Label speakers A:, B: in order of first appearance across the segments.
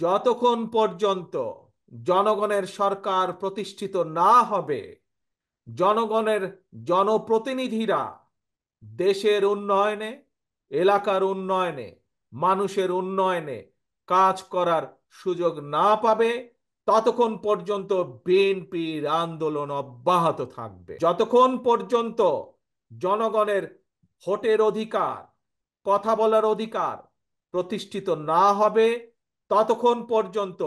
A: যতক্ষণ পর্যন্ত জনগণের সরকার প্রতিষ্ঠিত না হবে, জনগণের জনপ্রতিনিধিরা দেশের উন্নয়নে, এলাকার উন্নয়নে, মানুষের উন্নয়নে কাজ করার সুযোগ না পাবে, ততক্ষণ পর্যন্ত বিএনপির আন্দোলন অব্যাহত থাকবে। যতক্ষণ পর্যন্ত জনগণের ভোটের অধিকার, কথা বলার অধিকার প্রতিষ্ঠিত না হবে, ততক্ষণ পর্যন্ত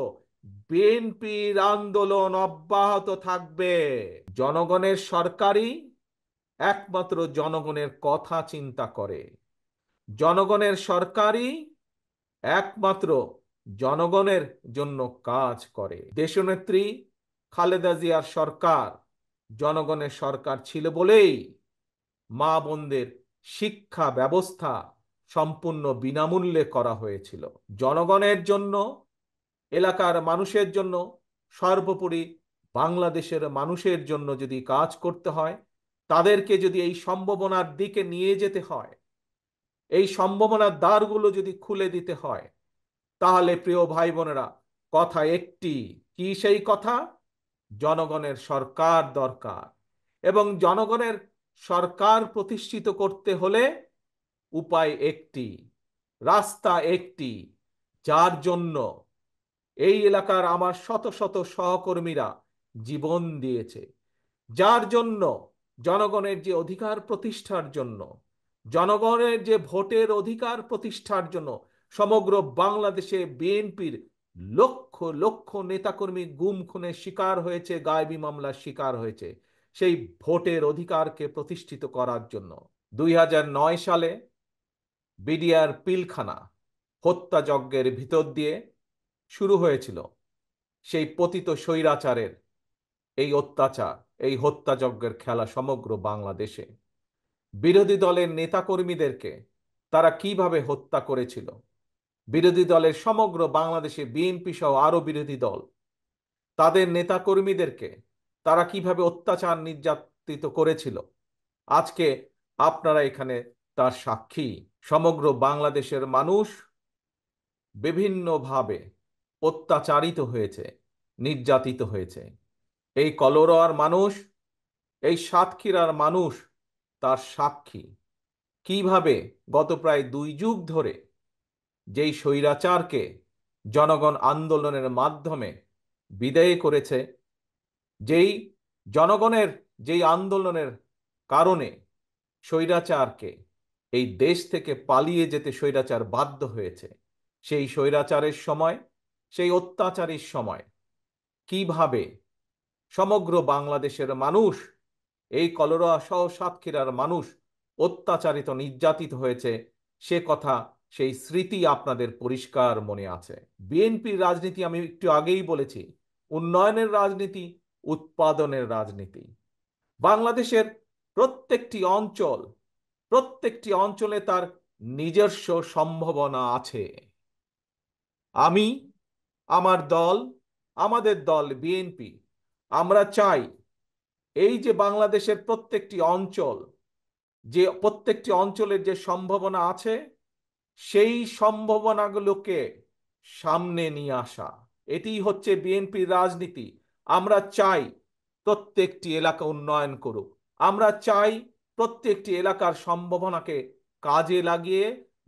A: বিএনপির আন্দোলন অব্যাহত থাকবে। জনগণের সরকারই একমাত্র জনগণের কথা চিন্তা করে। জনগণের সরকারই একমাত্র জনগণের জন্য কাজ করে। দেশনেত্রী খালেদা জিয়ার সরকার জনগণের সরকার ছিল বলেই মা বোনদের শিক্ষা ব্যবস্থা সম্পূর্ণ বিনামূল্যে করা হয়েছিল। জনগণের জন্য, এলাকার মানুষের জন্য, সর্বোপরি বাংলাদেশের মানুষের জন্য যদি কাজ করতে হয়, তাদেরকে যদি এই সম্ভাবনার দিকে নিয়ে যেতে হয়, এই সম্ভাবনার দ্বারগুলো যদি খুলে দিতে হয়, তাহলে প্রিয় ভাই বোনেরা, কথা একটি। কি সেই কথা? জনগণের সরকার দরকার। এবং জনগণের সরকার প্রতিষ্ঠিত করতে হলে উপায় একটি, রাস্তা একটি, যার জন্য এই এলাকার আমার শত শত সহকর্মীরা জীবন দিয়েছে, যার জন্য জনগণের যে অধিকার প্রতিষ্ঠার জন্য, জনগণের যে ভোটের অধিকার প্রতিষ্ঠার জন্য সমগ্র বাংলাদেশে বিএনপির লক্ষ লক্ষ নেতাকর্মী গুম খুনের শিকার হয়েছে, গায়েবী মামলার শিকার হয়েছে, সেই ভোটের অধিকারকে প্রতিষ্ঠিত করার জন্য 2009 সালে বিডিআর পিলখানা হত্যাযজ্ঞের ভিতর দিয়ে শুরু হয়েছিল সেই পতিত স্বৈরাচারের এই অত্যাচার, এই হত্যাযজ্ঞের খেলা সমগ্র বাংলাদেশে। বিরোধী দলের নেতাকর্মীদেরকে তারা কিভাবে হত্যা করেছিল, বিরোধী দলের সমগ্র বাংলাদেশে বিএনপি সহ আরো বিরোধী দল, তাদের নেতাকর্মীদেরকে তারা কিভাবে অত্যাচার নির্যাতিত করেছিল, আজকে আপনারা এখানে তার সাক্ষী। সমগ্র বাংলাদেশের মানুষ বিভিন্নভাবে অত্যাচারিত হয়েছে, নির্যাতিত হয়েছে। এই কলোরার মানুষ, এই সাতক্ষীরার মানুষ তার সাক্ষী। কিভাবে গত প্রায় 2 যুগ ধরে যেই স্বৈরাচারকে জনগণ আন্দোলনের মাধ্যমে বিদায় করেছে, যেই জনগণের যেই আন্দোলনের কারণে স্বৈরাচারকে এই দেশ থেকে পালিয়ে যেতে স্বৈরাচার বাধ্য হয়েছে, সেই স্বৈরাচারের সময়, সেই অত্যাচারের সময় কিভাবে সমগ্র বাংলাদেশের মানুষ, এই কলোরা সহ সাতক্ষীরার মানুষ অত্যাচারিত নির্যাতিত হয়েছে, সে কথা, সেই স্মৃতি আপনাদের পরিষ্কার মনে আছে। বিএনপির রাজনীতি আমি একটু আগেই বলেছি, উন্নয়নের রাজনীতি, উৎপাদনের রাজনীতি। বাংলাদেশের প্রত্যেকটি অঞ্চল, প্রত্যেকটি অঞ্চলে তার নিজস্ব সম্ভাবনা আছে। আমি, আমার দল, আমাদের দল বিএনপি, আমরা চাই এই যে বাংলাদেশের প্রত্যেকটি অঞ্চল, যে প্রত্যেকটি অঞ্চলের যে সম্ভাবনা আছে, সেই সম্ভাবনাগুলোকে সামনে নিয়ে আসা, এটি হচ্ছে বিএনপির রাজনীতি। আমরা চাই প্রত্যেকটি এলাকা উন্নয়ন করুক। আমরা চাই প্রত্যেকটি এলাকার সম্ভাবনাকে কাজে লাগিয়ে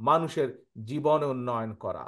A: মানুষের জীবন উন্নয়ন করা।